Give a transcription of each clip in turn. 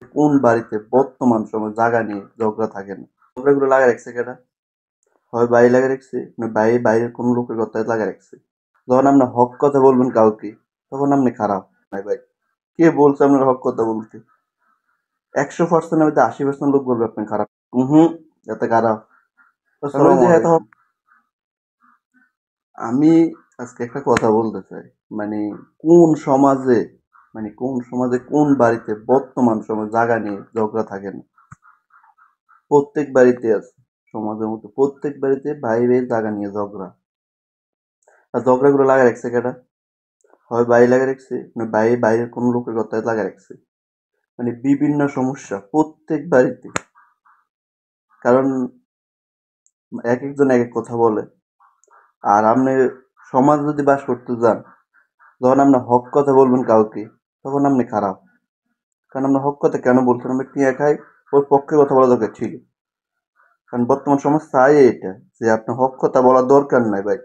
কোন বাড়িতে বর্তমান সময় জায়গা নিয়ে ঝগড়া থাকে না? ঝগড়াগুলো লাগা রাখছে কেটা? হয় বাড়ি লাগা রাখছে, না বাইরের কোনো লোকের কথা লাগা রাখছে। যখন আপনি হক কথা বলবেন কাউকে, তখন আপনি খারাপ। ভাই ভাই, কে বলছে আপনার হক কথা বলতে? 100% মধ্যে 80% লোক বলবে আপনি খারাপ। হুম, এত খারাপ। কারণ ওই আসসালামু যে এত আলাইকুম। আমি আজকে একটা কথা বলতে চাই। মানে কোন সমাজে, কোন বাড়িতে বর্তমান সময় জায়গা নিয়ে ঝগড়া থাকে না? প্রত্যেক বাড়িতে আছে। সমাজের মধ্যে প্রত্যেক বাড়িতে ভাই ভাই জায়গা নিয়ে ঝগড়া। আর ঝগড়াগুলো লাগা রাখছে কেটা? হয় বাড়ি লাগা রাখছে, না বাইরের কোনো লোকের কথা লাগা রাখছে। মানে বিভিন্ন সমস্যা প্রত্যেক বাড়িতে। কারণ এক একজন এক এক কথা বলে। আর আপনি সমাজ যদি বাস করতে যান, যখন আপনি হক কথা বলবেন কাউকে, তখন আপনি খারাপ। কারণ আপনি হক কথা কেন বলছেন? আমরা টিয়া খাই, ওর পক্ষে কথা বলা দরকার ছিল। কারণ বর্তমান সমাজ চাই এটা, যে আপনি হক কথা বলার দরকার নাই ভাই।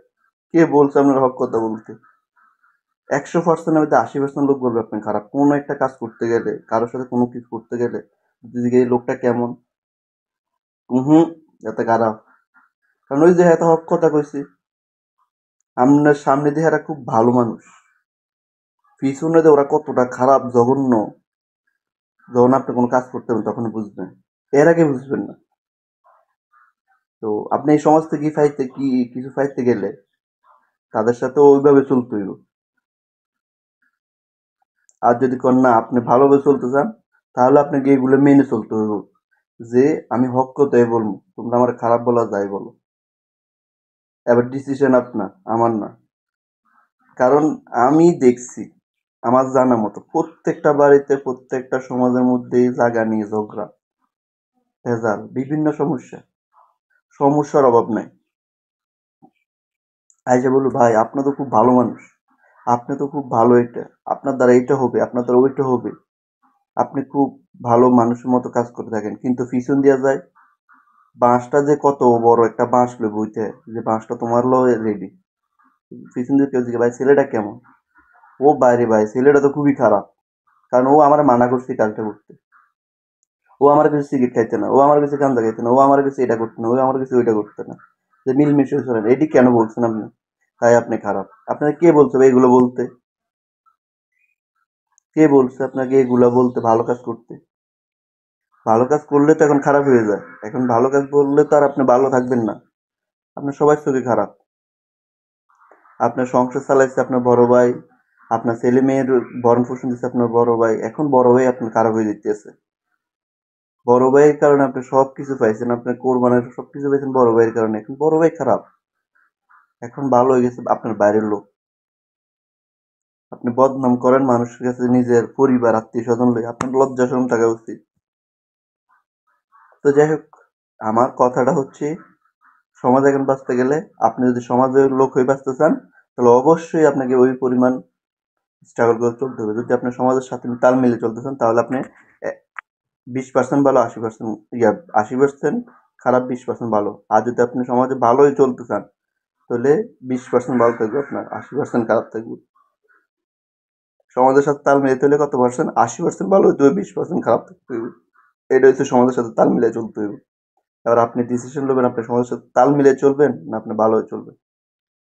কে বলছে আপনার হক কথা বলতে? 100% মধ্যে 80% লোক বলবে আপনি খারাপ। কোনো একটা কাজ করতে গেলে, কারোর সাথে কোনো কিছু করতে গেলে, যদি এই লোকটা কেমন, হুম, এত খারাপ। কারণ ওই যে এত হক কথা কইছি, আপনার সামনে দিয়ে এরা খুব ভালো মানুষ, পিছনে দিয়ে ওরা কতটা খারাপ জঘন্য। যখন আপনি কোনো কাজ করতে হবে তখন বুঝবেন, এর আগে বুঝবেন না। তো আপনি এই সমাজ থেকে কিছু ফাইতে গেলে তাদের সাথে ওইভাবে চলতে হইব। আর যদি কন না আপনি ভালোভাবে চলতে চান, তাহলে আপনাকে এগুলো মেনে চলতে হইব। যে আমি হক কথাই বলবো, তোমরা আমার খারাপ বলা যাই বলো। এবার ডিসিশন আপনার, আমার না। কারণ আমি দেখছি, আমার জানা মতো প্রত্যেকটা বাড়িতে, প্রত্যেকটা সমাজের মধ্যেই জায়গা নিয়ে ঝগড়া, ভেজাল, বিভিন্ন সমস্যা। সমস্যার অভাব নাই। আইসা বললো ভাই আপনি তো খুব ভালো মানুষ, আপনি তো খুব ভালো, এটা আপনার দ্বারা এটা হবে, আপনার দ্বারা ওইটা হবে, আপনি খুব ভালো মানুষের মতো কাজ করে থাকেন, কিন্তু পিছন দিয়া যায় বাঁশটা যে কত বড় একটা বাঁশ লই বইতে, যে বাঁশটা তোমার লো রেডি, পিছন দিয়ে কেউ জিজ্ঞেস ভাই ছেলেটা কেমন? ও বাইরে ভাই ছেলেটা তো খুবই খারাপ। কারণ ও আমার মানা করছে কাজটা করতে, ও আমার কাছে সিগারেট খাইতে না, ও আমার কাছে গাঁজা খাইতে না, ও আমার কাছে এটা করতে না, ও আমার কাছে ওইটা করতে না। যে মিলমিশে চলেন, এটি কেন বলছেন আপনি? তাই আপনি খারাপ। আপনাকে কে বলছে ভাই এগুলো বলতে? কে বলছে আপনাকে এগুলা বলতে, ভালো কাজ করতে? ভালো কাজ করলে তো এখন খারাপ হয়ে যায়। এখন ভালো কাজ বললে তো আর আপনি ভালো থাকবেন না। আপনার সবার চোখে খারাপ। আপনার সংসার চালাইছে আপনার বড় ভাই, আপনার ছেলে মেয়ের ভরণ পোষণ দিচ্ছে আপনার বড় ভাই, এখন বড় ভাই আপনার খারাপ হয়ে যেতেছে। বড় ভাইয়ের কারণে আপনি সবকিছু পাইছেন, আপনার কোরবানের সবকিছু পাইছেন বড় ভাইয়ের কারণে, এখন বড় ভাই খারাপ। এখন ভালো হয়ে গেছে আপনার বাইরের লোক। আপনি বদনাম করেন মানুষের কাছে, নিজের পরিবার আত্মীয় স্বজন লই, আপনার লজ্জা শরম থাকা উচিত। তো যাই হোক, আমার কথাটা হচ্ছে, সমাজ এখন বাঁচতে গেলে, আপনি যদি সমাজের লোক হয়ে বাঁচতে চান, তাহলে অবশ্যই আপনাকে ওই পরিমাণ স্ট্রাগল করে চলতে হবে। যদি আপনি সমাজের সাথে তাল মিলিয়ে চলতে চান, তাহলে আপনি 20% ভালো, 80% 80% খারাপ, 20% ভালো। আর যদি আপনি সমাজে ভালোই চলতে চান, তাহলে 20% ভালো থাকবে, আপনার 80% খারাপ থাকবে। সমাজের সাথে তাল মিলাতে হলে কত পার্সেন্ট? 80% ভালো হইতে হবে, 20% খারাপ থাকতে হবে। এটা হচ্ছে সমাজের সাথে তাল মিলিয়ে চলতে হবে। এবার আপনি ডিসিশন নেবেন, আপনি সমাজের সাথে তাল মিলিয়ে চলবেন না আপনি ভালো হয়ে চলবেন।